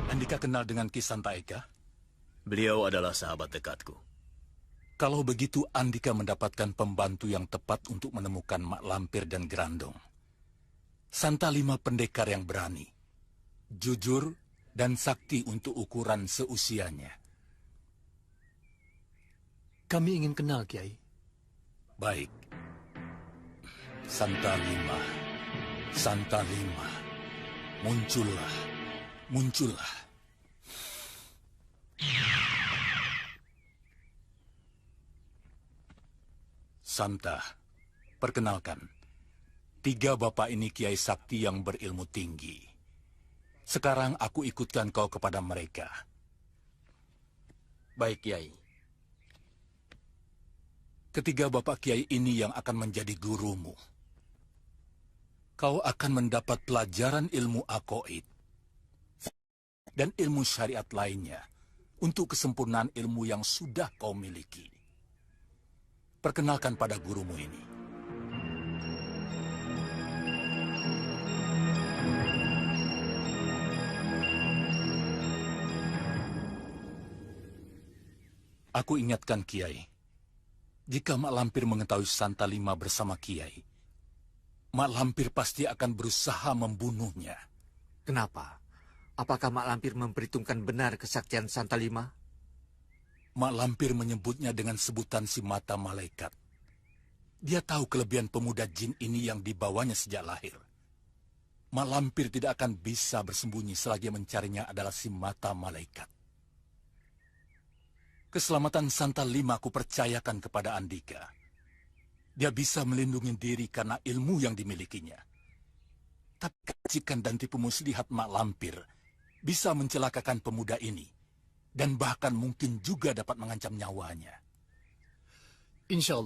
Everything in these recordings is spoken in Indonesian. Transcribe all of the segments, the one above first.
Andika kenal dengan Ki Santa Eka? Beliau adalah sahabat dekatku. Kalau begitu, Andika mendapatkan pembantu yang tepat untuk menemukan Mak Lampir dan Grandong. Santa Lima pendekar yang berani, jujur, dan sakti untuk ukuran seusianya. Kami ingin kenal, Kiai. Baik. Santa Lima. Santa Lima. Muncullah. Muncullah. Santa, perkenalkan. 3 bapak ini kiai sakti yang berilmu tinggi. Sekarang aku ikutkan kau kepada mereka. Baik, Kiai. Ketiga bapak kiai ini yang akan menjadi gurumu. Kau akan mendapat pelajaran ilmu aqaid dan ilmu syariat lainnya untuk kesempurnaan ilmu yang sudah kau miliki. Perkenalkan pada gurumu ini. Aku ingatkan Kiai, jika Mak Lampir mengetahui Santa Lima bersama Kiai, Mak Lampir pasti akan berusaha membunuhnya. Kenapa? Apakah Mak Lampir memperhitungkan benar kesaktian Santa Lima? Mak Lampir menyebutnya dengan sebutan si mata malaikat. Dia tahu kelebihan pemuda jin ini yang dibawanya sejak lahir. Mak Lampir tidak akan bisa bersembunyi selagi mencarinya adalah si mata malaikat. Keselamatan Santa Lima aku percayakan kepada Andika. Dia bisa melindungi diri karena ilmu yang dimilikinya. Tapi kejikan dan tipu muslihat Mak Lampir bisa mencelakakan pemuda ini. Dan bahkan mungkin juga dapat mengancam nyawanya. Insya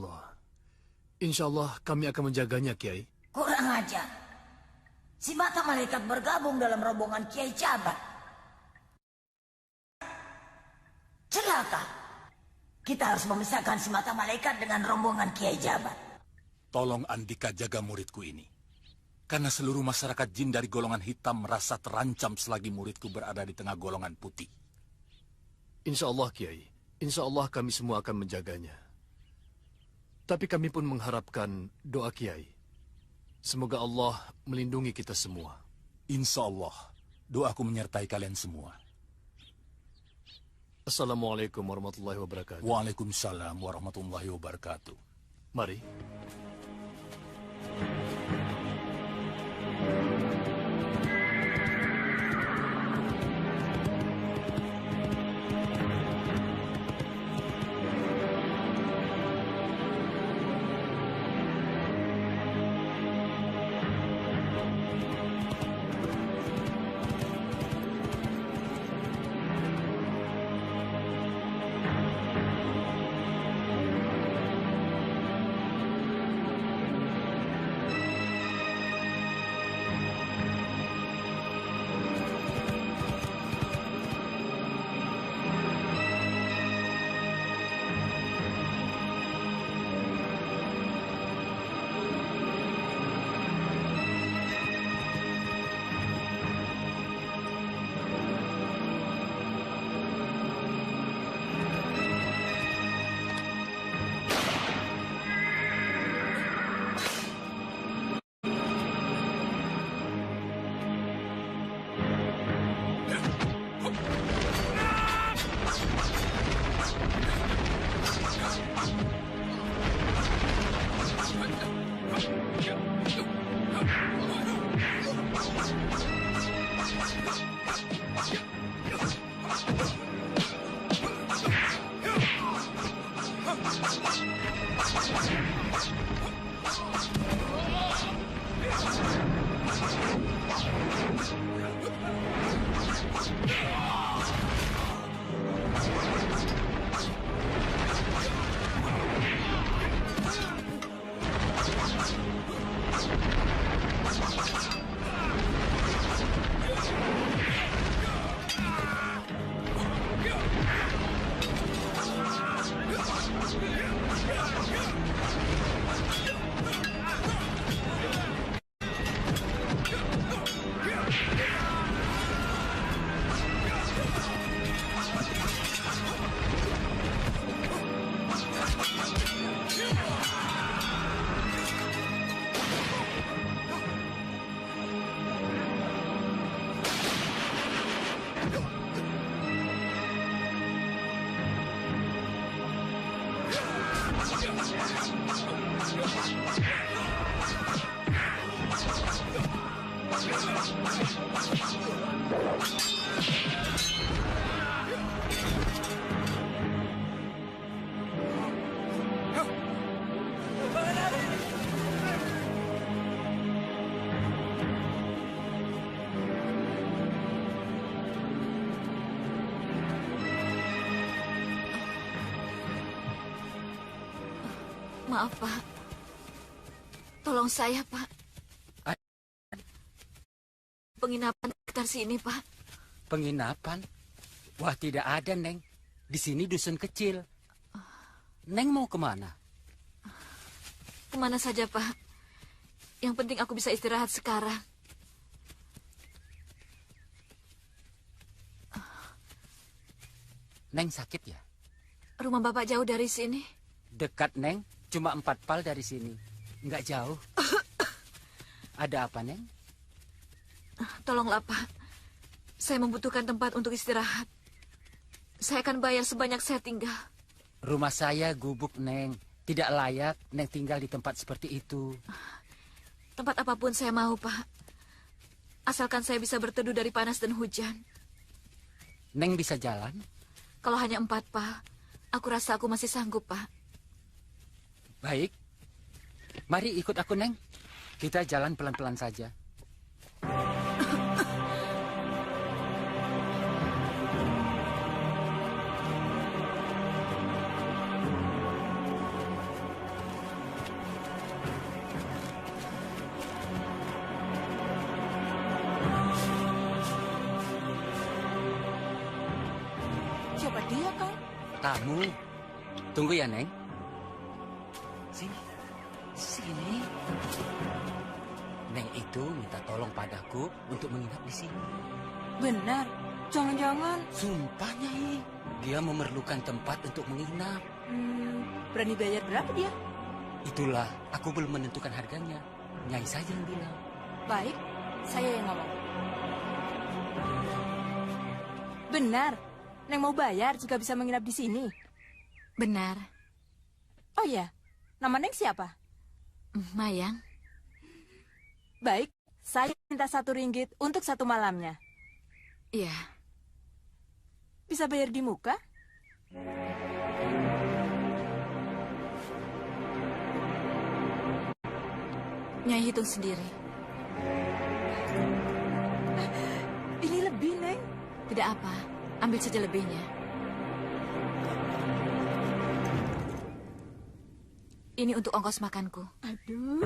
Allah kami akan menjaganya, Kiai. Kurang ajar. Si mata malaikat bergabung dalam rombongan Kiai Jabat. Celaka. Kita harus memisahkan si mata malaikat dengan rombongan Kiai Jabat. Tolong Andika jaga muridku ini. Karena seluruh masyarakat jin dari golongan hitam merasa terancam selagi muridku berada di tengah golongan putih. Insya Allah, Kiai. Insya Allah kami semua akan menjaganya. Tapi kami pun mengharapkan doa Kiai. Semoga Allah melindungi kita semua. Insya Allah. Doaku menyertai kalian semua. Assalamualaikum warahmatullahi wabarakatuh. Waalaikumsalam warahmatullahi wabarakatuh. Mari. Maaf, Pak. Tolong saya, Pak. Penginapan sekitar sini, Pak. Penginapan? Wah, tidak ada, Neng. Di sini dusun kecil. Neng mau kemana? Kemana saja, Pak. Yang penting aku bisa istirahat sekarang. Neng sakit ya? Rumah Bapak jauh dari sini. Dekat, Neng. Cuma 4 pal dari sini. Nggak jauh. Ada apa, Neng? Tolonglah, Pak. Saya membutuhkan tempat untuk istirahat. Saya akan bayar sebanyak saya tinggal. Rumah saya gubuk, Neng. Tidak layak Neng tinggal di tempat seperti itu. Tempat apapun saya mau, Pak. Asalkan saya bisa berteduh dari panas dan hujan. Neng bisa jalan? Kalau hanya 4, Pak, aku rasa aku masih sanggup, Pak. Baik. Mari ikut aku, Neng. Kita jalan pelan-pelan saja. Siapa dia, Kang? Tamu. Tunggu ya, Neng. Sini. Sini. Neng itu minta tolong padaku untuk menginap di sini. Benar. Jangan-jangan. Sumpah, Nyai. Dia memerlukan tempat untuk menginap. Berani bayar berapa dia? Itulah, aku belum menentukan harganya. Nyai saja yang bilang. Baik, saya yang ngomong. Benar. Neng mau bayar jika bisa menginap di sini. Benar. Oh iya, nama Neng siapa? Mayang. Baik, saya minta 1 ringgit untuk 1 malamnya. Iya. Bisa bayar di muka? Nyai hitung sendiri. Ini lebih, Neng. Tidak apa, ambil saja lebihnya. Ini untuk ongkos makanku. Aduh.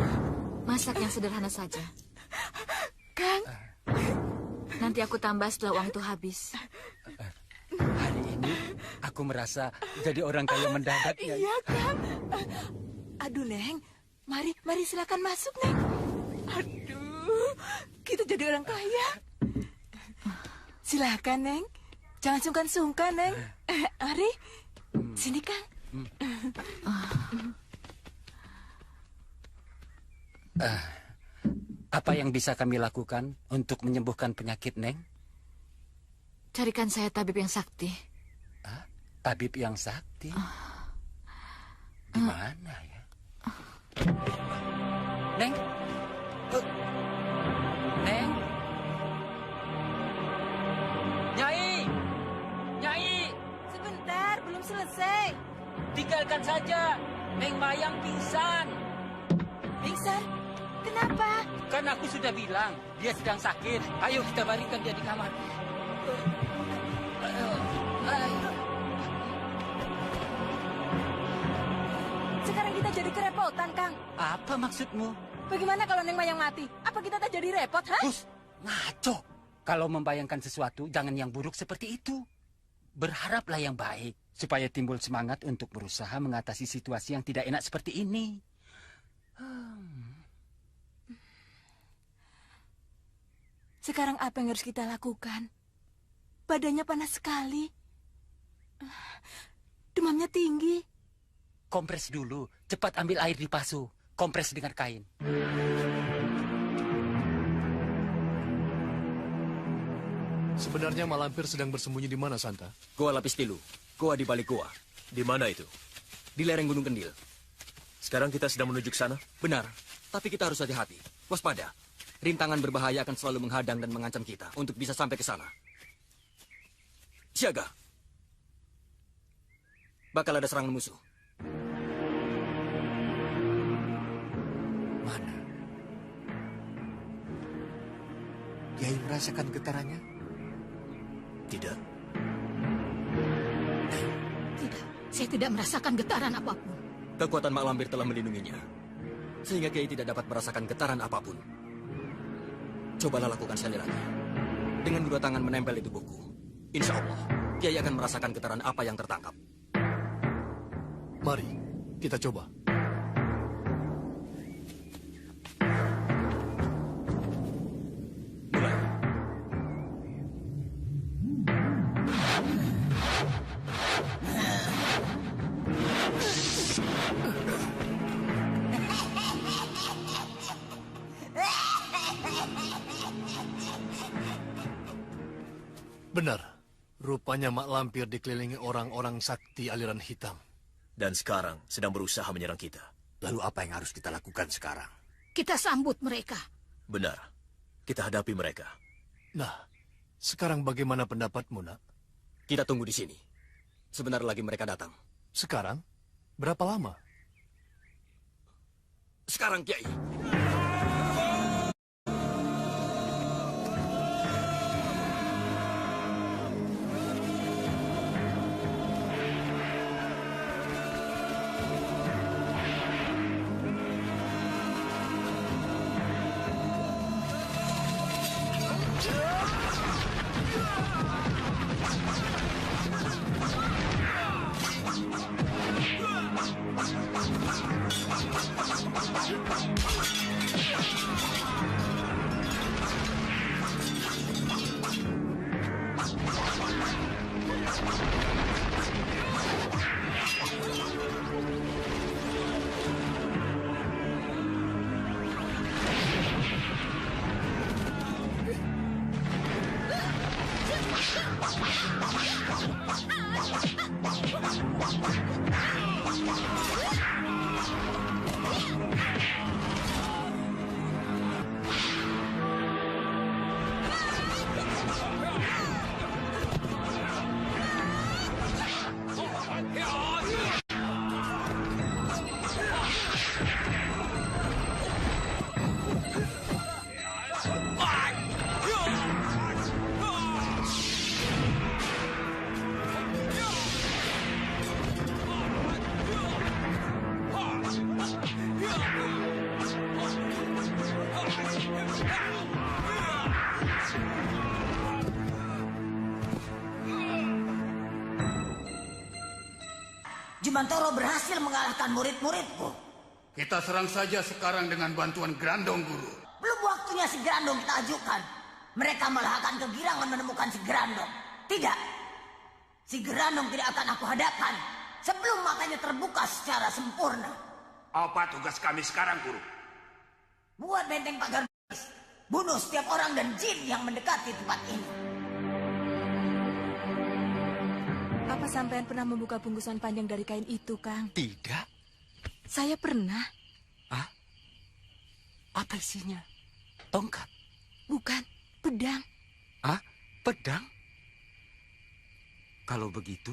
Masak yang sederhana saja. Kang. Nanti aku tambah setelah uang itu habis. Hari ini aku merasa jadi orang kaya mendadak, Nyai. Iya, Kang. Aduh, Neng. Mari silakan masuk, Neng. Aduh, kita jadi orang kaya. Silakan, Neng. Jangan sungkan-sungkan, Neng. Mari. Sini, Kang. Apa yang bisa kami lakukan untuk menyembuhkan penyakit, Neng? Carikan saya tabib yang sakti. Tabib yang sakti? Di mana ya? Neng? Neng? Nyai! Nyai! Sebentar, belum selesai. Tinggalkan saja. Neng Mayang pingsan. Pingsan? Kenapa? Kan aku sudah bilang, dia sedang sakit. Ayo kita baringkan dia di kamar. Sekarang kita jadi kerepotan, Kang. Apa maksudmu? Bagaimana kalau Neng Mayang mati? Apa kita tak jadi repot, ha? Gus, ngaco. Kalau membayangkan sesuatu, jangan yang buruk seperti itu. Berharaplah yang baik, supaya timbul semangat untuk berusaha mengatasi situasi yang tidak enak seperti ini. Sekarang apa yang harus kita lakukan? Badannya panas sekali. Demamnya tinggi. Kompres dulu, cepat ambil air di pasu. Kompres dengan kain. Sebenarnya Malampir sedang bersembunyi di mana, Santa? Goa Lapis Tilu. Goa di balik goa. Di mana itu? Di lereng Gunung Kendil. Sekarang kita sedang menuju ke sana. Benar, tapi kita harus hati-hati. Waspada. rintangan berbahaya akan selalu menghadang dan mengancam kita untuk bisa sampai ke sana. Siaga. Bakal ada serangan musuh. Mana? Kiai merasakan getarannya? Tidak. Tidak, saya tidak merasakan getaran apapun. Kekuatan Mak Lampir telah melindunginya. Sehingga Kiai tidak dapat merasakan getaran apapun. Cobalah lakukan sekali lagi. Dengan kedua tangan menempel di tubuhku. Insya Allah, Kiai akan merasakan getaran apa yang tertangkap. Mari, kita coba. Mulai. Benar. Rupanya Mak Lampir dikelilingi orang-orang sakti aliran hitam. Dan sekarang sedang berusaha menyerang kita. Lalu apa yang harus kita lakukan sekarang? Kita sambut mereka. Benar. Kita hadapi mereka. Nah, sekarang bagaimana pendapatmu, Nak? Kita tunggu di sini. Sebentar lagi mereka datang. Sekarang? Berapa lama? Sekarang, Kiai. Jumantoro berhasil mengalahkan murid-muridku. Kita serang saja sekarang dengan bantuan Grandong, Guru. Belum waktunya si Grandong kita ajukan. Mereka malah akan kegirangan menemukan si Grandong. Tidak. Si Grandong tidak akan aku hadapkan sebelum matanya terbuka secara sempurna. Apa tugas kami sekarang, Guru? Buat benteng pagar iblis. Bunuh setiap orang dan jin yang mendekati tempat ini. Apa sampean pernah membuka bungkusan panjang dari kain itu, Kang? Tidak. Saya pernah. Ah? Apa isinya? Tongkat? Bukan, pedang. Ah? Pedang? Kalau begitu,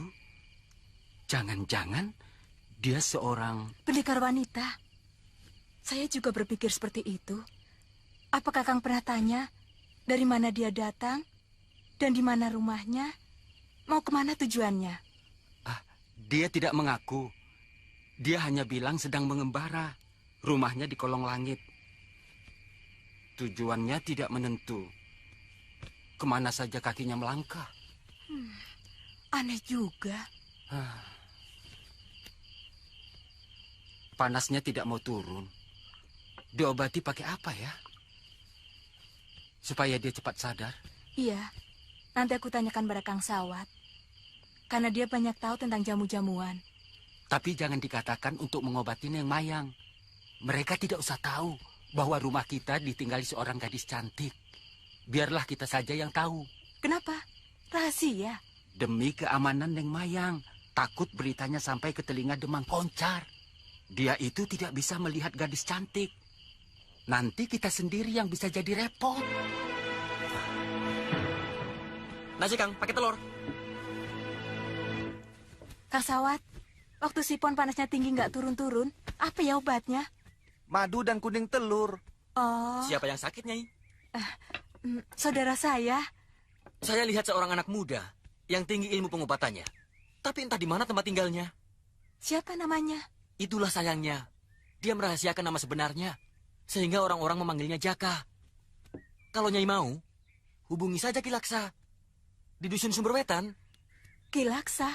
jangan-jangan dia seorang... Pendekar wanita. Saya juga berpikir seperti itu. Apakah Kang pernah tanya dari mana dia datang dan di mana rumahnya? Mau kemana tujuannya? Ah, dia tidak mengaku. Dia hanya bilang sedang mengembara. Rumahnya di kolong langit. Tujuannya tidak menentu. Kemana saja kakinya melangkah. Aneh juga. Panasnya tidak mau turun. Diobati pakai apa ya? Supaya dia cepat sadar. Iya, nanti aku tanyakan pada Kang Sawat. Karena dia banyak tahu tentang jamu-jamuan. Tapi jangan dikatakan untuk mengobati Neng Mayang. Mereka tidak usah tahu bahwa rumah kita ditinggali seorang gadis cantik. Biarlah kita saja yang tahu. Kenapa? Rahasia. Demi keamanan Neng Mayang. Takut beritanya sampai ke telinga Demang Koncar. Dia itu tidak bisa melihat gadis cantik. Nanti kita sendiri yang bisa jadi repot. Nasi, Kang, pakai telur. Kang Sawat, waktu sipon panasnya tinggi nggak turun-turun, apa ya obatnya? Madu dan kuning telur. Oh, Siapa yang sakit, Nyai? saudara saya. Saya lihat seorang anak muda yang tinggi ilmu pengobatannya. Tapi entah di mana tempat tinggalnya. Siapa namanya? Itulah sayangnya. Dia merahasiakan nama sebenarnya. Sehingga orang-orang memanggilnya Jaka. Kalau Nyai mau, hubungi saja Ki Laksa. Di Dusun Sumberwetan. Ki Laksa.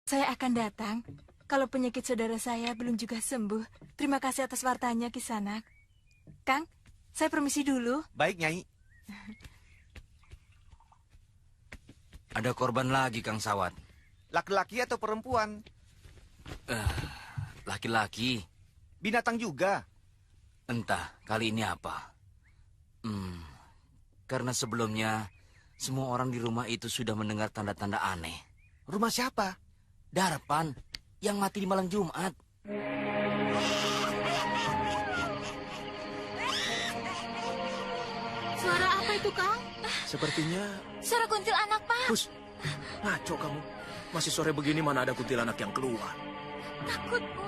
Saya akan datang kalau penyakit saudara saya belum juga sembuh. Terima kasih atas wartanya, Kisanak. Kang, saya permisi dulu. Baik, Nyai. Ada korban lagi, Kang Sawat. Laki-laki atau perempuan? Laki-laki. Binatang juga. Entah, kali ini apa. Karena sebelumnya, semua orang di rumah itu sudah mendengar tanda-tanda aneh. Rumah siapa? Darpan, yang mati di malam Jumat. Suara apa itu, Kang? Sepertinya... Suara kuntilanak, Pak. Hus, ngaco kamu. Masih sore begini mana ada kuntilanak yang keluar. Takut, Bu.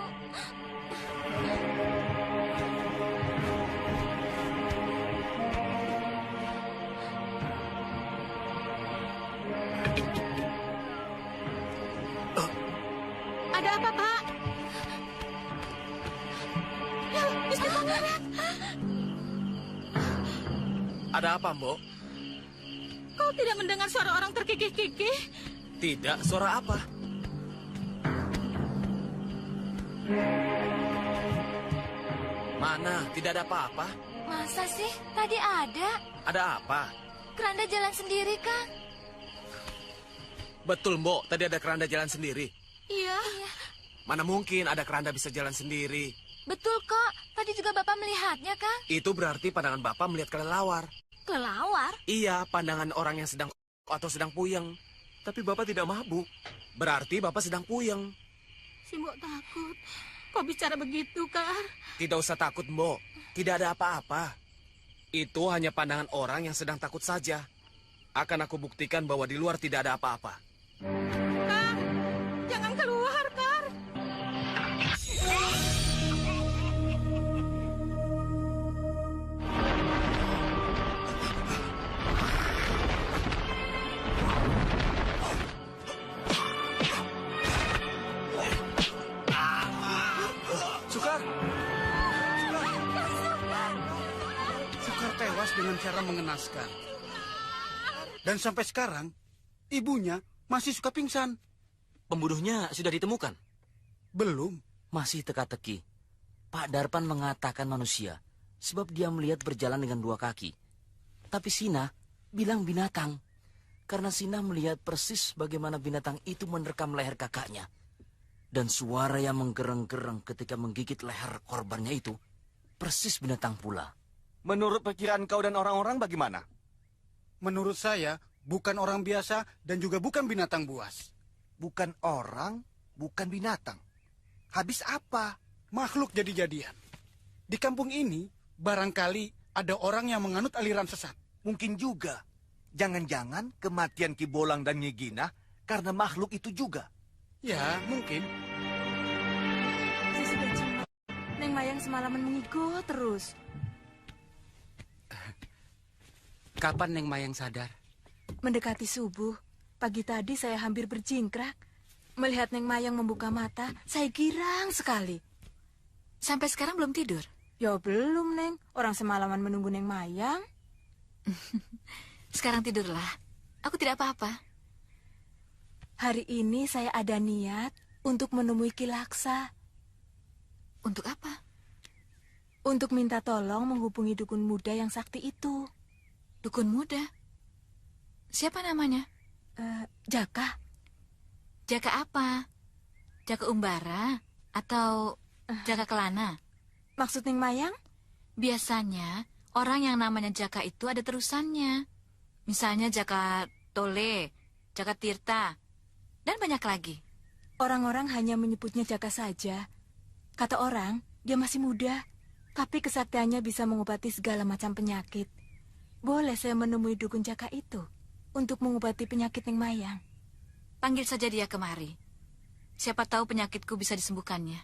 Ada apa, Pak? Ya, Gusti Pangeran. Ada apa, Mbok? Kau tidak mendengar suara orang terkikih-kikih? Tidak, suara apa? Mana? Tidak ada apa-apa. Masa sih? Tadi ada. Ada apa? Keranda jalan sendiri, Kang. Betul, Mbok. Tadi ada keranda jalan sendiri. Iya. Mana mungkin ada keranda bisa jalan sendiri. Betul kok. Tadi juga Bapak melihatnya, Kang. Itu berarti pandangan Bapak melihat kelelawar. Kelawar? Iya, pandangan orang yang sedang atau sedang puyeng. Tapi Bapak tidak mabuk. Berarti Bapak sedang puyeng. Si Mbok takut. Kok bicara begitu, Kang? Tidak usah takut, Mbok. Tidak ada apa-apa. Itu hanya pandangan orang yang sedang takut saja. Akan aku buktikan bahwa di luar tidak ada apa-apa. Kang, jangan keluar, Kang. Sukar! Sukar tewas dengan cara mengenaskan. Dan sampai sekarang, ibunya masih suka pingsan. Pembunuhnya sudah ditemukan? Belum. Masih teka-teki. Pak Darpan mengatakan manusia, sebab dia melihat berjalan dengan 2 kaki. Tapi Sina bilang binatang. Karena Sina melihat persis bagaimana binatang itu menerkam leher kakaknya. Dan suara yang menggereng-gereng ketika menggigit leher korbannya itu, persis binatang pula. Menurut pikiran kau dan orang-orang bagaimana? Menurut saya, bukan orang biasa dan juga bukan binatang buas. Bukan orang, bukan binatang. Habis apa? Makhluk jadi-jadian. Di kampung ini, barangkali ada orang yang menganut aliran sesat. Mungkin juga. Jangan-jangan kematian Ki Bolang dan Nyi Gina karena makhluk itu juga. Ya, mungkin. Saya sudah cemas. Neng Mayang semalaman mengigo terus. Kapan Neng Mayang sadar? Mendekati subuh, pagi tadi saya hampir berjingkrak. Melihat Neng Mayang membuka mata, saya girang sekali. Sampai sekarang belum tidur? Ya belum, Neng. Orang semalaman menunggu Neng Mayang. Sekarang tidurlah. Aku tidak apa-apa. Hari ini saya ada niat untuk menemui Ki Laksa. Untuk apa? Untuk minta tolong menghubungi dukun muda yang sakti itu. Dukun muda? Siapa namanya? Jaka. Jaka apa? Jaka Umbara? Atau Jaka Kelana? Maksud Neng Mayang? Biasanya Orang yang namanya Jaka itu ada terusannya. Misalnya Jaka Tole, Jaka Tirta, dan banyak lagi. Orang-orang hanya menyebutnya Jaka saja. Kata orang, dia masih muda, tapi kesaktiannya bisa mengobati segala macam penyakit. Boleh saya menemui dukun Jaka itu untuk mengobati penyakit Neng Mayang? Panggil saja dia kemari. Siapa tahu penyakitku bisa disembuhkannya.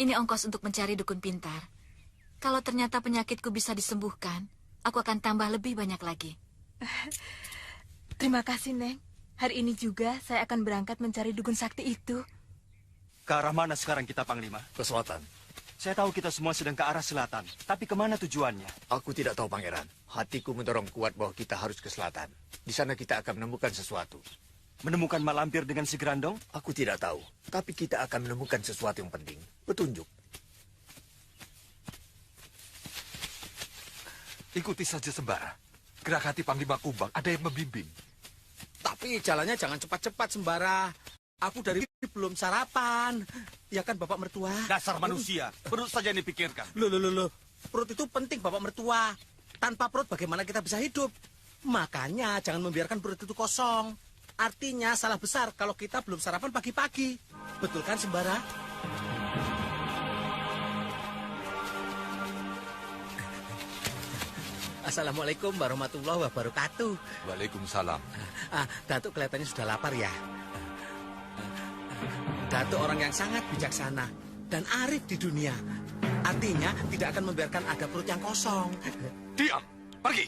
Ini ongkos untuk mencari dukun pintar. Kalau ternyata penyakitku bisa disembuhkan, aku akan tambah lebih banyak lagi. Terima kasih, Neng. Hari ini juga saya akan berangkat mencari dukun sakti itu. Ke arah mana sekarang kita, Panglima? Ke selatan. Saya tahu kita semua sedang ke arah selatan. Tapi kemana tujuannya? Aku tidak tahu, Pangeran. Hatiku mendorong kuat bahwa kita harus ke selatan. Di sana kita akan menemukan sesuatu. Menemukan mak lampir dengan si Gerandong? Aku tidak tahu. Tapi kita akan menemukan sesuatu yang penting. Petunjuk. Ikuti saja sembara. Gerak hati Panglima Kumbang ada yang membimbing. Tapi jalannya jangan cepat-cepat, Sembara. Aku dari belum sarapan. Ya kan, Bapak Mertua? Dasar manusia. Perut saja yang dipikirkan. Loh. Perut itu penting, Bapak Mertua. Tanpa perut bagaimana kita bisa hidup? Makanya jangan membiarkan perut itu kosong. Artinya salah besar kalau kita belum sarapan pagi-pagi. Betul kan, Sembara? Assalamualaikum warahmatullahi wabarakatuh. Waalaikumsalam. Datuk kelihatannya sudah lapar ya. Datuk orang yang sangat bijaksana dan arif di dunia. Artinya tidak akan membiarkan ada perut yang kosong. Diam, pergi.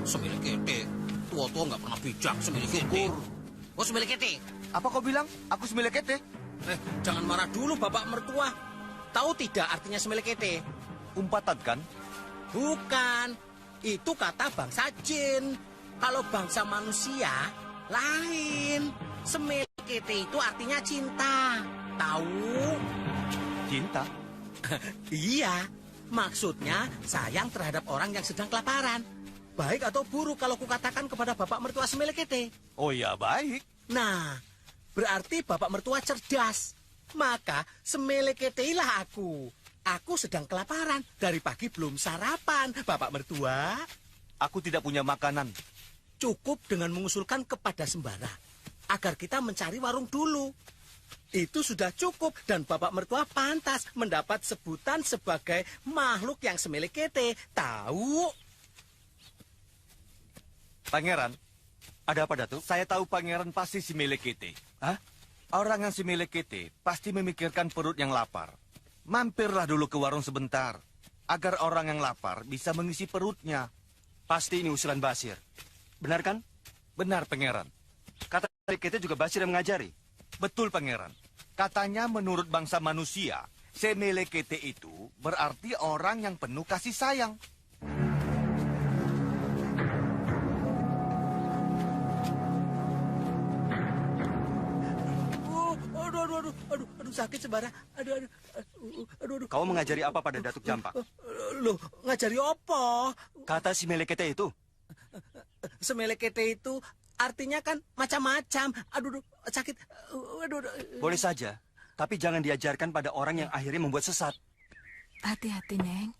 Semilik kete, tua-tua nggak pernah bijak. Semilik kete. Oh, semilik kete. Apa kau bilang? Aku semilik kete? Jangan marah dulu, Bapak Mertua. Tahu tidak artinya semilik kete? Umpatan kan? Bukan. Itu kata bangsa jin. Kalau bangsa manusia, lain. Semelekete itu artinya cinta. Tahu? Cinta? Iya. Maksudnya sayang terhadap orang yang sedang kelaparan. Baik atau buruk kalau kukatakan kepada Bapak Mertua semelekete? Oh ya, baik. Nah, berarti Bapak Mertua cerdas. Maka semeleketeilah aku. Aku sedang kelaparan. Dari pagi belum sarapan, Bapak Mertua. Aku tidak punya makanan. Cukup dengan mengusulkan kepada Sembara agar kita mencari warung dulu. Itu sudah cukup dan Bapak Mertua pantas mendapat sebutan sebagai makhluk yang semelekete. Tahu? Pangeran, ada apa, Datuk? Saya tahu Pangeran pasti si melekete. Hah? Orang yang si melekete pasti memikirkan perut yang lapar. Mampirlah dulu ke warung sebentar, agar orang yang lapar bisa mengisi perutnya. Pasti ini usulan Basir. Benar kan? Benar, Pangeran. Kata kita juga Basir yang mengajari. Betul, Pangeran. Katanya menurut bangsa manusia, semelekete itu berarti orang yang penuh kasih sayang. Aduh, sakit Sembara. Aduh. Kau mengajari apa pada Datuk Jampak? Loh, ngajari apa? Kata si melekete itu. Semelekete itu artinya kan macam-macam. Aduh, sakit. Aduh. Boleh saja, tapi jangan diajarkan pada orang yang akhirnya membuat sesat. Hati-hati, Neng.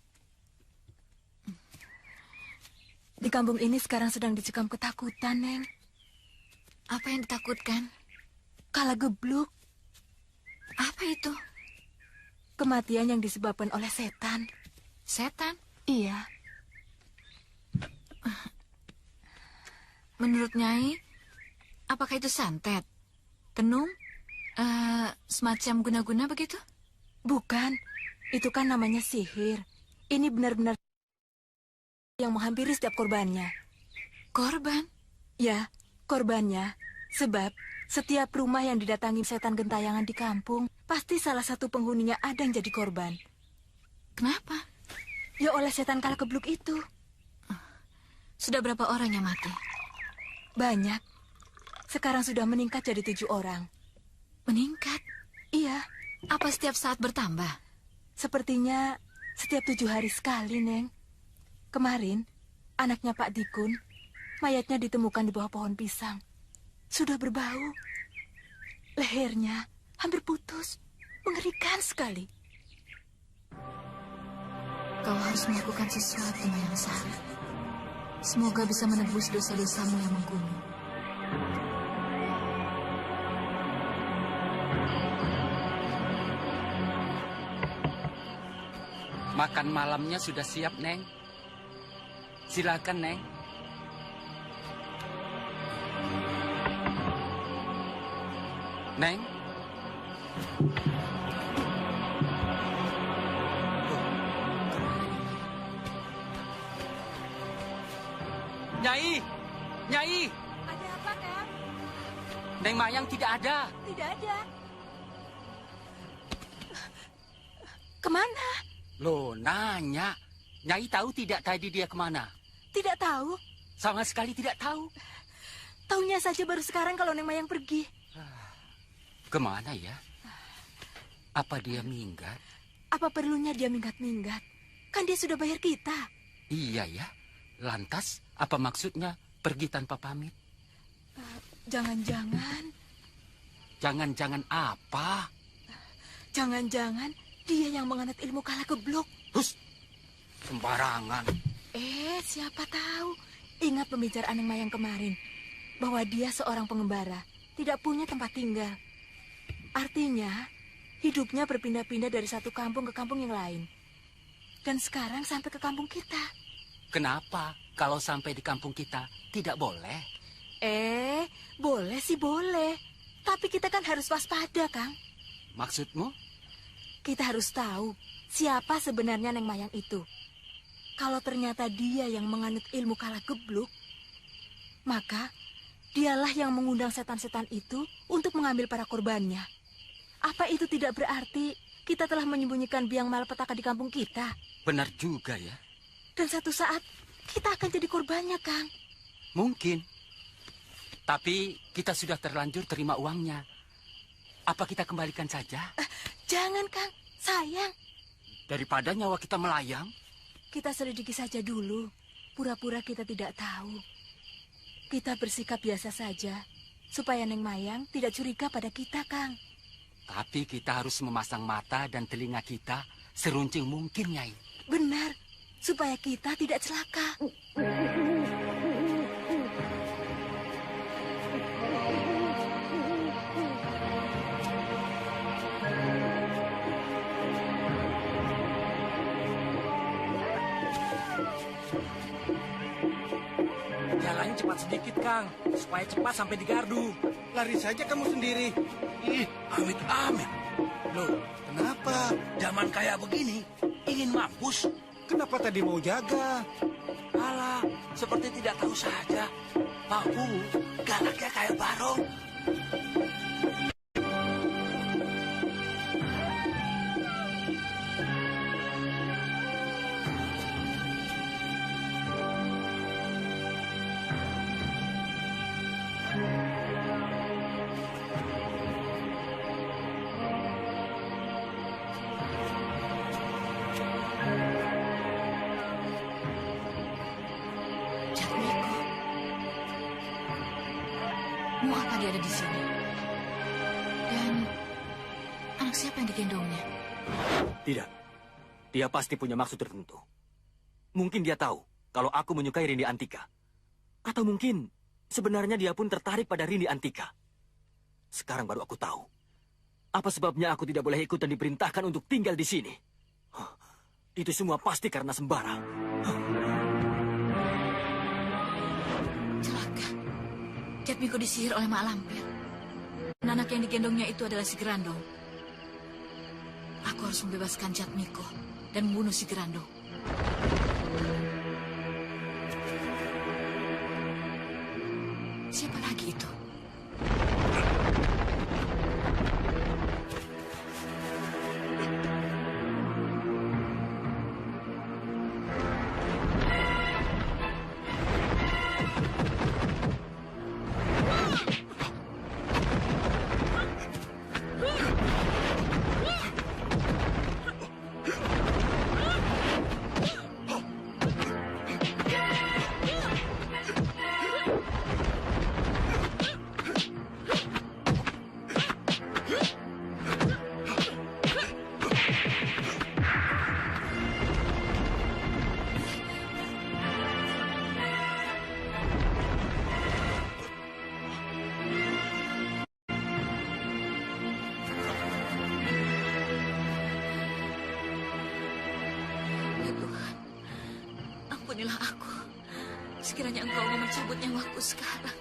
Di kampung ini sekarang sedang dicekam ketakutan, Neng. Apa yang ditakutkan? Kala gebluk. Apa itu? Kematian yang disebabkan oleh setan. Setan? Iya. Menurut Nyai, apakah itu santet? Tenung? Semacam guna-guna begitu? Bukan. Itu kan namanya sihir. Ini benar-benar yang menghampiri setiap korbannya. Korban? Ya, korbannya. Sebab setiap rumah yang didatangi setan gentayangan di kampung, pasti salah satu penghuninya ada yang jadi korban. Kenapa? Ya oleh setan kala gebluk itu. Sudah berapa orang yang mati? Banyak. Sekarang sudah meningkat jadi 7 orang. Meningkat? Iya. Apa setiap saat bertambah? Sepertinya setiap 7 hari sekali, Neng. Kemarin, anaknya Pak Dikun, mayatnya ditemukan di bawah pohon pisang. Sudah berbau. Lehernya hampir putus. Mengerikan sekali. Kau harus melakukan sesuatu, Mayang Sari. Semoga bisa menebus dosa-dosamu yang menggunung. Makan malamnya sudah siap, Neng. Silakan, Neng. Neng. Nyai! Nyai! Ada apa, Kang? Neng Mayang tidak ada. Tidak ada. Kemana? Loh, nanya. Nyai tahu tidak tadi dia kemana? Tidak tahu. Sama sekali tidak tahu. Taunya saja baru sekarang kalau Neng Mayang pergi. Kemana ya? Apa dia minggat? Apa perlunya dia minggat-minggat? Kan dia sudah bayar kita. Iya ya. Lantas, apa maksudnya pergi tanpa pamit? Jangan-jangan... Jangan-jangan apa? Jangan-jangan dia yang menganut ilmu kala geblok. Hus! Sembarangan. Siapa tahu. Ingat pembicaraan Neng Mayang kemarin. Bahwa dia seorang pengembara. Tidak punya tempat tinggal. Artinya, hidupnya berpindah-pindah dari satu kampung ke kampung yang lain. Dan sekarang sampai ke kampung kita. Kenapa? Kalau sampai di kampung kita, tidak boleh? Boleh sih boleh. Tapi kita kan harus waspada, Kang. Maksudmu? Kita harus tahu siapa sebenarnya Neng Mayang itu. Kalau ternyata dia yang menganut ilmu kala gebluk, maka dialah yang mengundang setan-setan itu untuk mengambil para korbannya. Apa itu tidak berarti kita telah menyembunyikan biang malapetaka di kampung kita? Benar juga ya. Dan satu saat kita akan jadi korbannya, Kang. Mungkin. Tapi kita sudah terlanjur terima uangnya. Apa kita kembalikan saja? Jangan, Kang. Sayang. Daripada nyawa kita melayang. Kita selidiki saja dulu. Pura-pura kita tidak tahu. Kita bersikap biasa saja. Supaya Neng Mayang tidak curiga pada kita, Kang. Tapi kita harus memasang mata dan telinga kita seruncing mungkin, Nyai. Benar. Supaya kita tidak celaka. Jalannya cepat sedikit, Kang. Supaya cepat sampai di gardu. Lari saja kamu sendiri. Ih, amit-amit. Loh, kenapa zaman kayak begini ingin mampus? Kenapa tadi mau jaga? Alah, seperti tidak tahu saja. Pak Bu, galaknya kayak Barong. Mau apa dia ada di sini? Dan anak siapa yang digendongnya? Tidak. Dia pasti punya maksud tertentu. Mungkin dia tahu kalau aku menyukai Rindi Antika. Atau mungkin sebenarnya dia pun tertarik pada Rindi Antika. Sekarang baru aku tahu. Apa sebabnya aku tidak boleh ikut dan diperintahkan untuk tinggal di sini? Itu semua pasti karena Sembara. Jatmiko disihir oleh Mak Lampir. Dan anak yang digendongnya itu adalah si Gerandong. Aku harus membebaskan Jatmiko dan membunuh si Gerandong. Siapa lagi itu? Ampunilah aku. Sekiranya engkau mau mencabut nyawaku sekarang.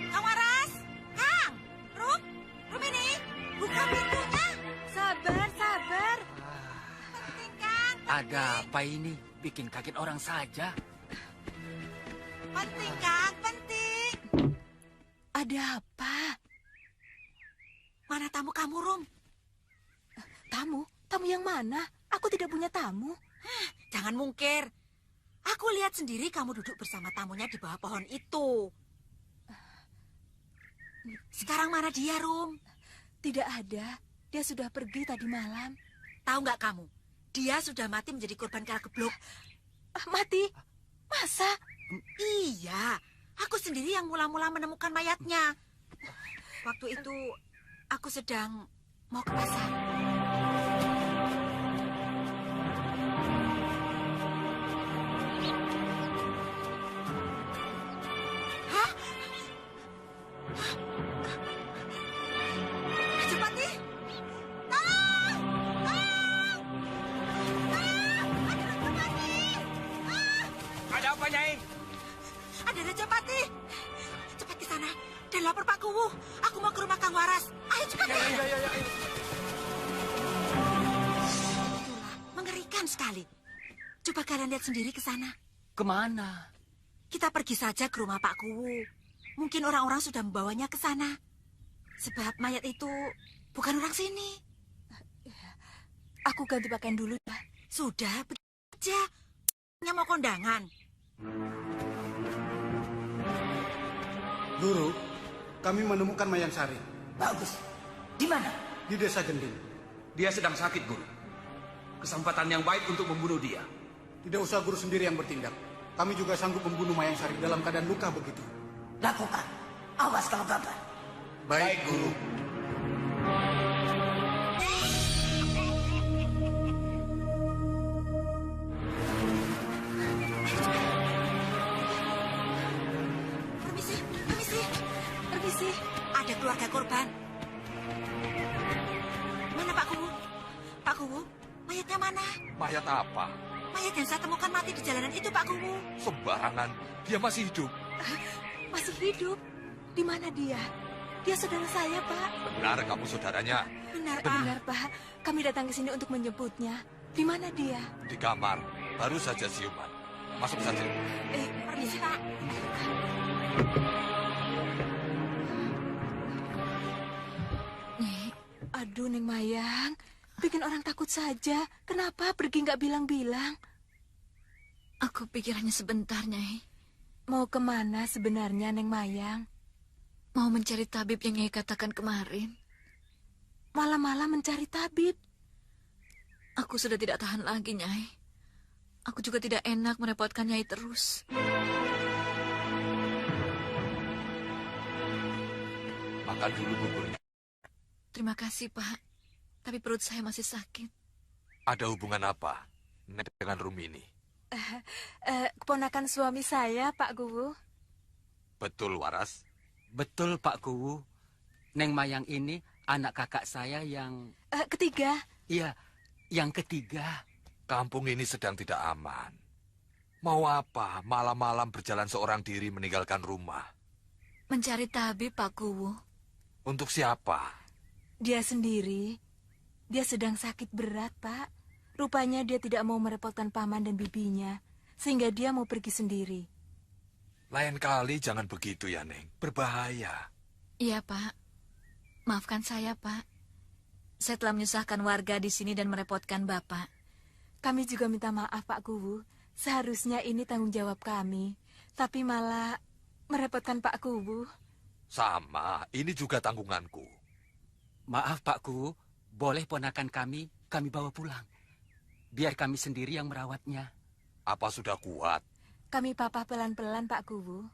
Kang Waras, Kang, Rum ini, buka pintunya. Sabar. Penting, Kang. Ada apa ini? Bikin kaget orang saja. Penting, Kang, penting. Ada apa? Mana tamu kamu, Rum? Tamu? Tamu yang mana? Aku tidak punya tamu. Jangan mungkir. Aku lihat sendiri kamu duduk bersama tamunya di bawah pohon itu. Sekarang mana dia, Rum? Tidak ada. Dia sudah pergi tadi malam. Tahu nggak kamu? Dia sudah mati menjadi korban kara geblok. Mati? Masa? Iya. Aku sendiri yang mula-mula menemukan mayatnya. Waktu itu aku sedang mau ke pasar. Hah? Rajapati? Tolong! Tolong! Ada apa, Nyai? Ada Rajapati. Cepat ke sana dan lapor Pak Kuwu. Aku mau ke rumah Kang Waras. Ayo cepat. Ya. Itulah, mengerikan sekali. Coba kalian lihat sendiri ke sana. Kemana? Kita pergi saja ke rumah Pak Kuwu. Mungkin orang-orang sudah membawanya ke sana. Sebab mayat itu bukan orang sini. Aku ganti pakaian dulu ya. Sudah, begitu aja. Hanya mau kondangan. Guru, kami menemukan Mayang Sari. Bagus. Di mana? Di desa Gending. Dia sedang sakit, Guru. Kesempatan yang baik untuk membunuh dia. Tidak usah guru sendiri yang bertindak. Kami juga sanggup membunuh Mayang Sari dalam keadaan luka begitu. Lakukan. Awas kalau gagal. Baik, Guru. Permisi. Ada keluarga korban. Mana Pak Kuwu? Pak Kuwu, mayatnya mana? Mayat apa? Mayat yang saya temukan mati di jalanan itu, Pak Kuwu. Sembarangan. Dia masih hidup. Masih hidup? Di mana dia? Dia saudara saya, Pak. Benar kamu saudaranya. Benar, Pak. Kami datang ke sini untuk menjemputnya. Di mana dia? Di kamar. Baru saja siuman. Masuk saja. Permisi, Pak. Aduh, Neng Mayang. Bikin orang takut saja. Kenapa pergi nggak bilang-bilang? Aku pikir hanya sebentar, Nyai. Mau kemana sebenarnya, Neng Mayang? Mau mencari tabib yang Nyai katakan kemarin. Malam-malam mencari tabib? Aku sudah tidak tahan lagi, Nyai. Aku juga tidak enak merepotkan Nyai terus. Makan dulu buburnya. Terima kasih, Pak. Tapi perut saya masih sakit. Ada hubungan apa Nek dengan Rumini? Keponakan suami saya, Pak Kuwu. Betul, Waras? Betul, Pak Kuwu. Neng Mayang ini anak kakak saya yang... Ketiga? Iya, yang ketiga. Kampung ini sedang tidak aman. Mau apa malam-malam berjalan seorang diri meninggalkan rumah? Mencari tabib, Pak Kuwu. Untuk siapa? Dia sendiri. Dia sedang sakit berat, Pak. Rupanya dia tidak mau merepotkan paman dan bibinya. Sehingga dia mau pergi sendiri. Lain kali jangan begitu ya, Neng. Berbahaya. Iya, Pak. Maafkan saya, Pak. Saya telah menyusahkan warga di sini dan merepotkan Bapak. Kami juga minta maaf, Pak Kuwu. Seharusnya ini tanggung jawab kami. Tapi malah merepotkan Pak Kuwu. Sama, ini juga tanggunganku. Maaf, Pak Kuwu. Boleh ponakan kami bawa pulang. Biar kami sendiri yang merawatnya. Apa sudah kuat? Kami papa pelan-pelan, Pak Kuwu.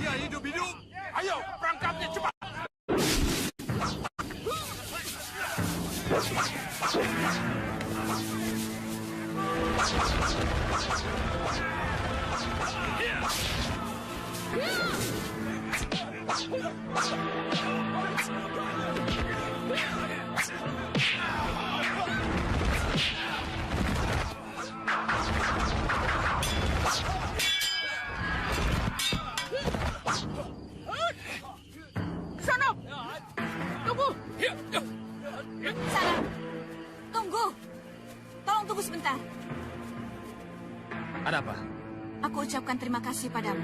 Dia hidup-hidup. Ayo, perangkapnya cepat. Sana! Tunggu! Sana! Tunggu! Tolong tunggu sebentar. Ada apa? Aku ucapkan terima kasih padamu.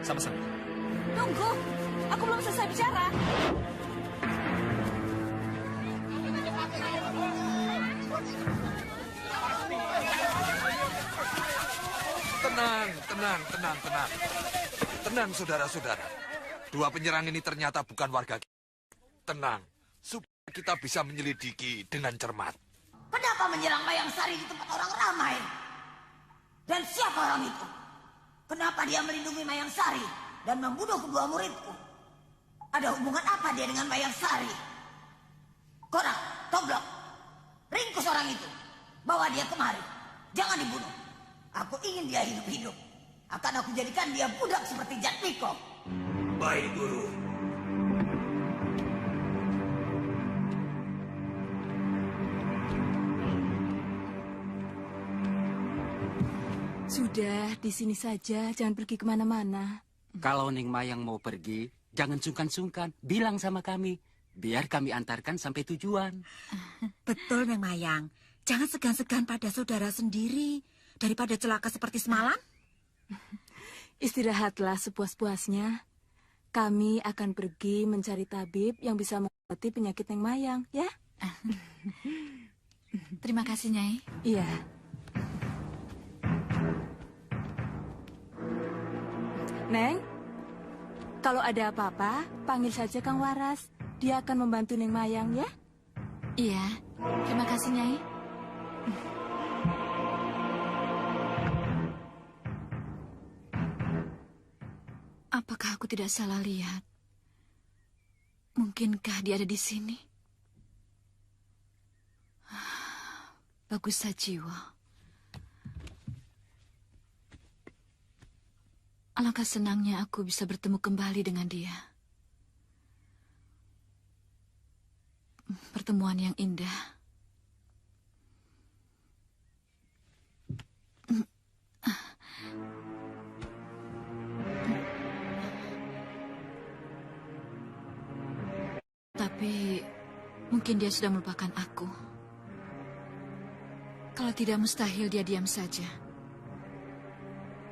Sama-sama. Tunggu! Aku belum selesai bicara. Tenang. Tenang, saudara-saudara. Dua penyerang ini ternyata bukan warga kita. Tenang, supaya kita bisa menyelidiki dengan cermat. Kenapa menyerang Mayang Sari di tempat orang ramai? Dan siapa orang itu? Kenapa dia melindungi Mayang Sari dan membunuh kedua muridku? Ada hubungan apa dia dengan Mayang Sari? Korak, Toblok, ringkus orang itu. Bawa dia kemari. Jangan dibunuh. Aku ingin dia hidup-hidup. Akan aku jadikan dia budak seperti Jatmiko. Baik, Guru. Sudah, di sini saja. Jangan pergi kemana-mana. Kalau Neng Mayang mau pergi, jangan sungkan-sungkan. Bilang sama kami. Biar kami antarkan sampai tujuan. Betul, Neng Mayang. Jangan segan-segan pada saudara sendiri. Daripada celaka seperti semalam. Istirahatlah sepuas-puasnya. Kami akan pergi mencari tabib yang bisa mengobati penyakit Neng Mayang, ya? Terima kasih, Nyai. Iya. Neng, kalau ada apa-apa, panggil saja Kang Waras. Dia akan membantu Neng Mayang, ya? Iya, terima kasih, Nyai. Apakah aku tidak salah lihat? Mungkinkah dia ada di sini? Bagus Sajiwo. Alangkah senangnya aku bisa bertemu kembali dengan dia. Pertemuan yang indah. Tapi mungkin dia sudah melupakan aku. Kalau tidak, mustahil dia diam saja.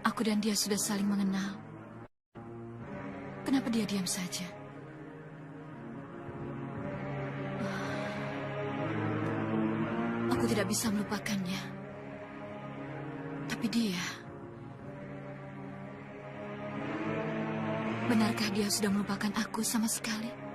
Aku dan dia sudah saling mengenal. Kenapa dia diam saja? Aku tidak bisa melupakannya. Tapi dia... Benarkah dia sudah melupakan aku sama sekali?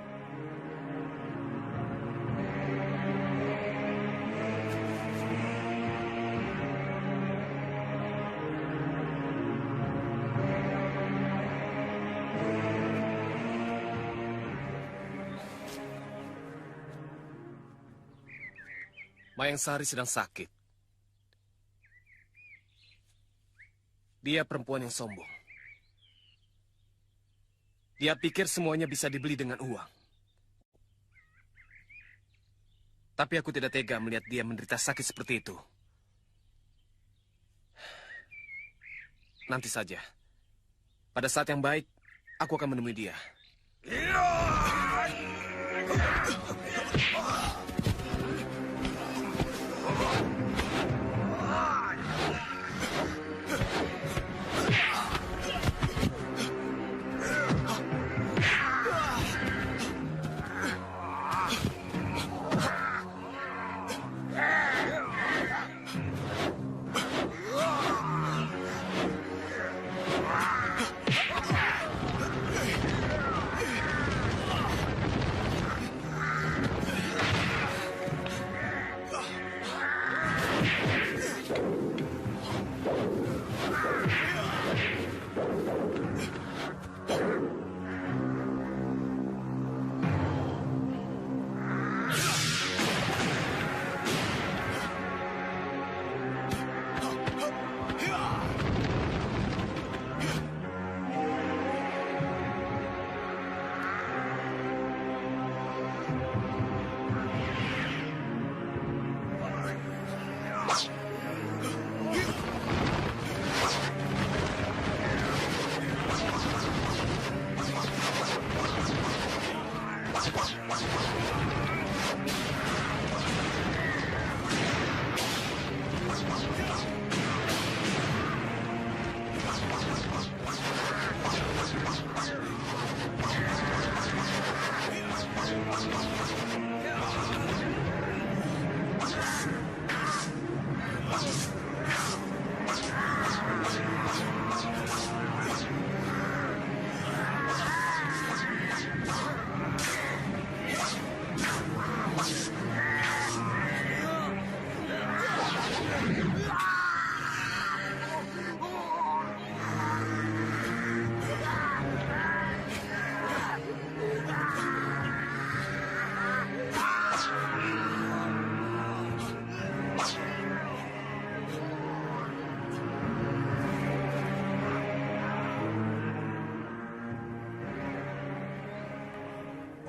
Mayang Sari sedang sakit. Dia perempuan yang sombong. Dia pikir semuanya bisa dibeli dengan uang. Tapi aku tidak tega melihat dia menderita sakit seperti itu. Nanti saja. Pada saat yang baik, aku akan menemui dia.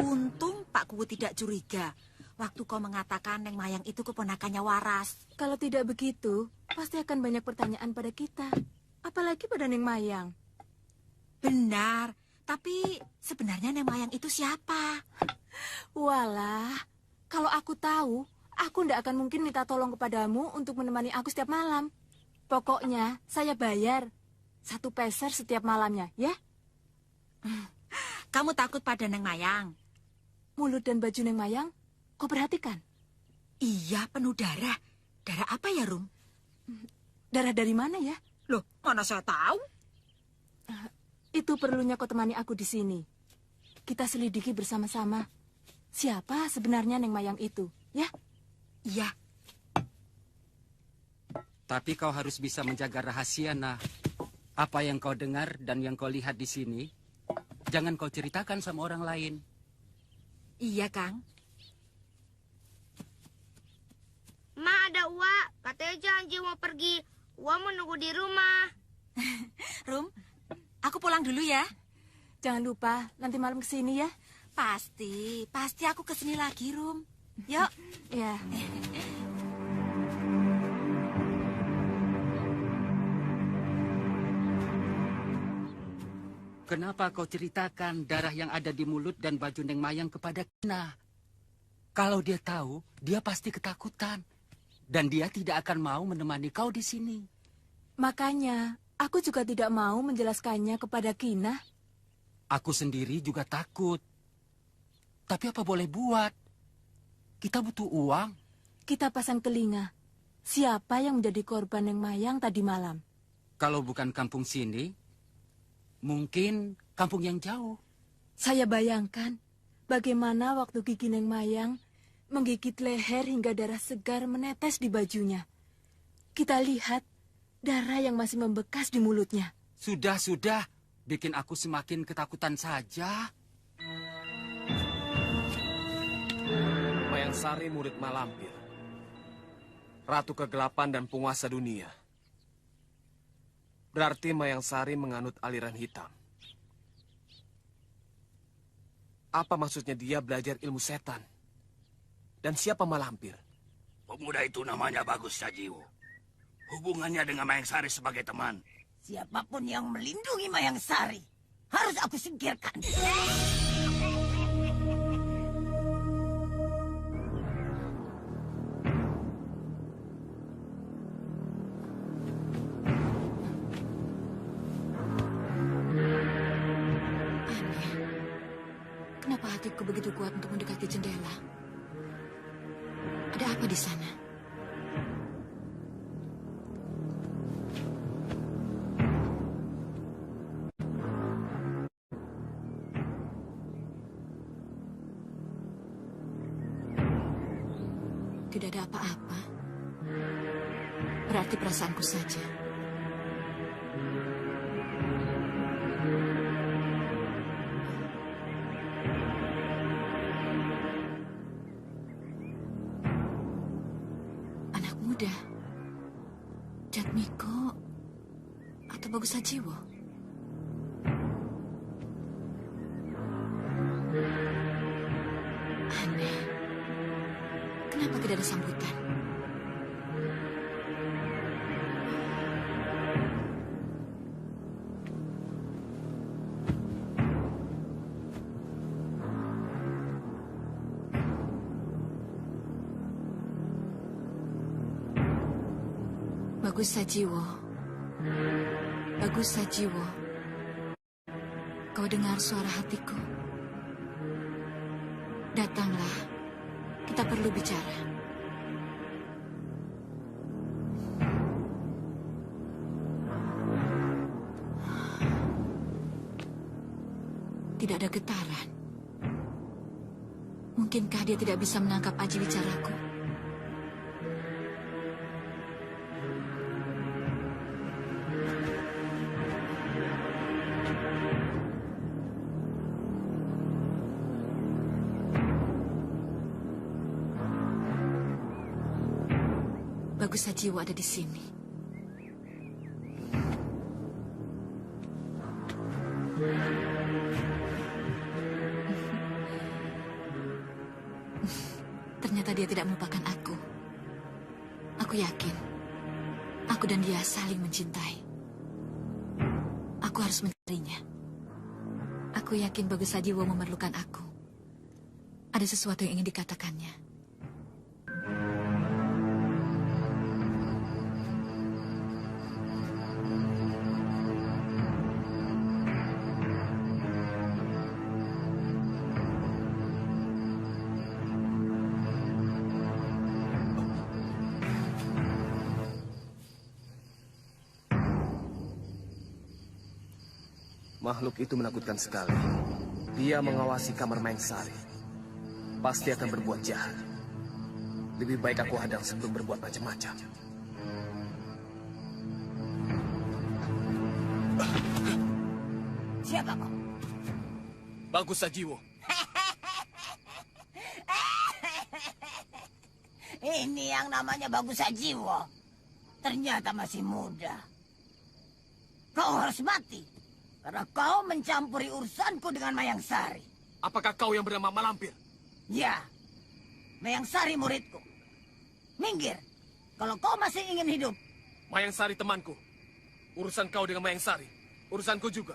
Untung Pak Kuwu tidak curiga waktu kau mengatakan Neng Mayang itu keponakannya Waras. Kalau tidak begitu, pasti akan banyak pertanyaan pada kita. Apalagi pada Neng Mayang. Benar, tapi sebenarnya Neng Mayang itu siapa? Walah, kalau aku tahu, aku tidak akan mungkin minta tolong kepadamu untuk menemani aku setiap malam. Pokoknya, saya bayar 1 peser setiap malamnya, ya? Kamu takut pada Neng Mayang? Mulut dan baju Neng Mayang, kau perhatikan? Iya, penuh darah. Darah apa ya, Rum? Darah dari mana ya? Loh, mana saya tahu? Itu perlunya kau temani aku di sini. Kita selidiki bersama-sama. Siapa sebenarnya Neng Mayang itu, ya? Iya. Tapi kau harus bisa menjaga rahasia, nah. Apa yang kau dengar dan yang kau lihat di sini, jangan kau ceritakan sama orang lain. Iya, Kang. Ma, ada Uwa. Katanya janji mau pergi. Uwa mau nunggu di rumah. Rum, aku pulang dulu ya. Jangan lupa, nanti malam kesini ya. Pasti aku kesini lagi, Rum. Yuk. Ya. Kenapa kau ceritakan darah yang ada di mulut dan baju Neng Mayang kepada Kina? Kalau dia tahu, dia pasti ketakutan. Dan dia tidak akan mau menemani kau di sini. Makanya, aku juga tidak mau menjelaskannya kepada Kina. Aku sendiri juga takut. Tapi apa boleh buat? Kita butuh uang. Kita pasang telinga. Siapa yang menjadi korban Neng Mayang tadi malam? Kalau bukan kampung sini, mungkin kampung yang jauh. Saya bayangkan bagaimana waktu gigi Neng Mayang menggigit leher hingga darah segar menetes di bajunya. Kita lihat darah yang masih membekas di mulutnya. Sudah. Bikin aku semakin ketakutan saja. Mayang Sari murid Malampir. Ratu kegelapan dan penguasa dunia. Berarti Mayang Sari menganut aliran hitam. Apa maksudnya dia belajar ilmu setan? Dan siapa Malampir? Pemuda itu namanya Bagus Sajiwo. Hubungannya dengan Mayang Sari sebagai teman. Siapapun yang melindungi Mayang Sari harus aku singkirkan. Kenapa hatiku begitu kuat untuk mendekati jendela? Ada apa di sana? Tidak ada apa-apa. Berarti perasaanku saja. Anak muda. Jatmiko atau Bagus Sajiwo? Aneh. Kenapa tidak ada sambutan? Bagus Sajiwo. Bagus Sajiwo. Kau dengar suara hatiku? Datanglah. Kita perlu bicara. Tidak ada getaran. Mungkinkah dia tidak bisa menangkap aji bicaraku? Bagus Sajiwo ada di sini. Ternyata dia tidak melupakan aku. Aku yakin, aku dan dia saling mencintai. Aku harus mencarinya. Aku yakin Bagus Sajiwo memerlukan aku. Ada sesuatu yang ingin dikatakannya. Makhluk itu menakutkan sekali. Dia mengawasi kamar Mayang Sari. Pasti akan berbuat jahat. Lebih baik aku hadang sebelum berbuat macam-macam. Siapa kau? Bagus Sajiwo. Ini yang namanya Bagus Sajiwo. Ternyata masih muda. Kau harus mati. Karena kau mencampuri urusanku dengan Mayang Sari. Apakah kau yang bernama Malampir? Ya, Mayang Sari muridku. Minggir, kalau kau masih ingin hidup. Mayang Sari temanku. Urusan kau dengan Mayang Sari, urusanku juga.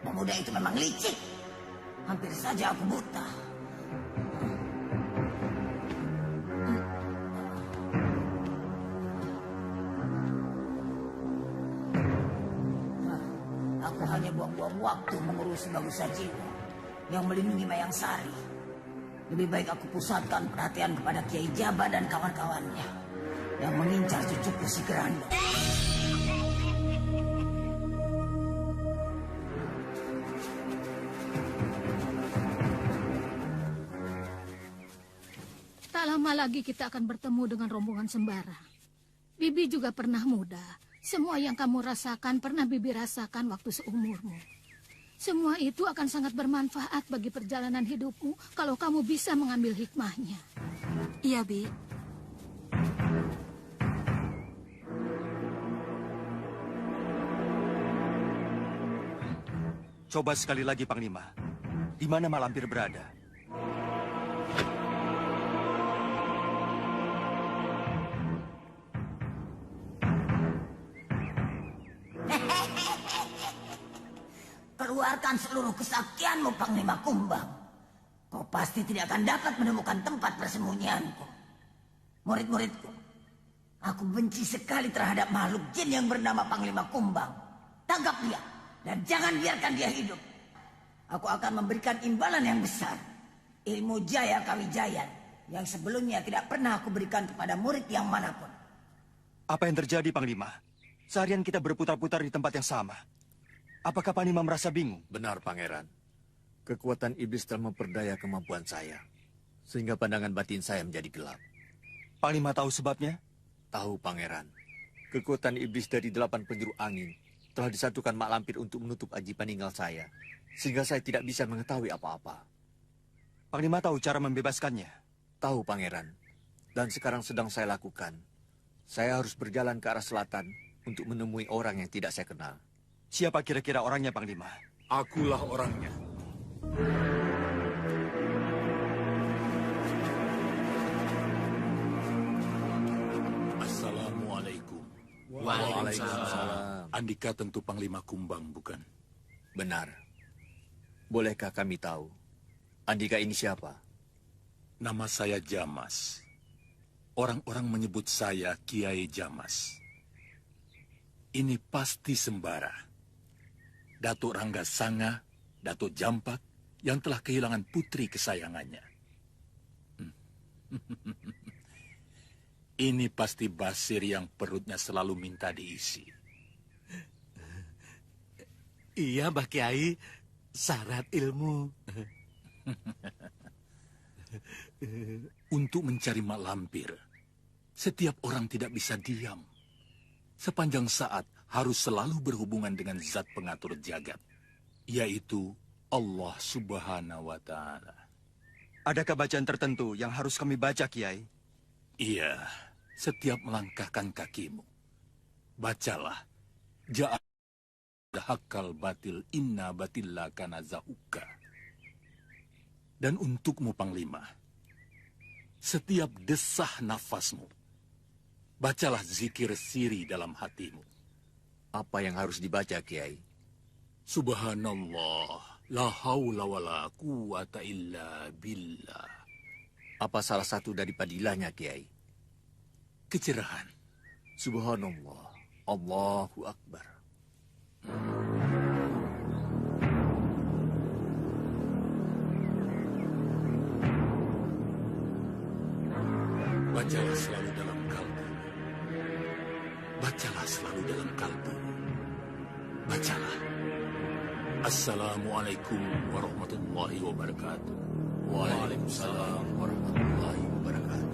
Pemuda itu memang licik. Hampir saja aku buta. Aku hanya buang-buang waktu mengurusi Bagus Sajiwo yang melindungi Mayang Sari. Lebih baik aku pusatkan perhatian kepada Kiai Jaba dan kawan-kawannya yang mengincar cucuku si Grandong. Tak lama lagi kita akan bertemu dengan rombongan Sembara. Bibi juga pernah muda. Semua yang kamu rasakan pernah Bibi rasakan waktu seumurmu. Semua itu akan sangat bermanfaat bagi perjalanan hidupmu kalau kamu bisa mengambil hikmahnya. Iya, Bi. Coba sekali lagi, Panglima. Di mana Malampir berada? Keluarkan seluruh kesaktianmu, Panglima Kumbang. Kau pasti tidak akan dapat menemukan tempat persembunyianku. Murid-muridku, aku benci sekali terhadap makhluk jin yang bernama Panglima Kumbang. Tangkap dia, dan jangan biarkan dia hidup. Aku akan memberikan imbalan yang besar. Ilmu Jaya Kawijayan, yang sebelumnya tidak pernah aku berikan kepada murid yang manapun. Apa yang terjadi, Panglima? Seharian kita berputar-putar di tempat yang sama. Apakah Panglima merasa bingung? Benar, Pangeran. Kekuatan iblis telah memperdaya kemampuan saya. Sehingga pandangan batin saya menjadi gelap. Panglima tahu sebabnya? Tahu, Pangeran. Kekuatan iblis dari 8 penjuru angin telah disatukan Mak Lampir untuk menutup aji paninggal saya. Sehingga saya tidak bisa mengetahui apa-apa. Panglima tahu cara membebaskannya? Tahu, Pangeran. Dan sekarang sedang saya lakukan. Saya harus berjalan ke arah selatan untuk menemui orang yang tidak saya kenal. Siapa kira-kira orangnya, Panglima? Akulah orangnya. Assalamualaikum. Waalaikumsalam. Andika tentu Panglima Kumbang, bukan? Benar. Bolehkah kami tahu, Andika ini siapa? Nama saya Jamas. Orang-orang menyebut saya Kiai Jamas. Ini pasti sembara. Datuk Rangga Sanga, Datuk Jampak, yang telah kehilangan putri kesayangannya. Ini pasti Basir yang perutnya selalu minta diisi. Iya, Mbah Kiai. Syarat ilmu. Untuk mencari mak lampir, setiap orang tidak bisa diam. Sepanjang saat harus selalu berhubungan dengan zat pengatur jagat, yaitu Allah Subhanahu wa Ta'ala. Adakah bacaan tertentu yang harus kami baca, Kiai? Iya, setiap melangkahkan kakimu, bacalah Hakal batil inna batilla kana zahuka. Dan untukmu, Panglima, setiap desah nafasmu, bacalah zikir siri dalam hatimu. Apa yang harus dibaca, Kiai? Subhanallah, la haula wa la quwata illa billah. Apa salah satu dari padilahnya, Kiai? Kecerahan. Subhanallah, Allahu Akbar. Bacalah selalu dalam kalbu. Bacalah selalu dalam kalbu. Bacalah. Assalamualaikum warahmatullahi wabarakatuh. Waalaikumsalam warahmatullahi wabarakatuh.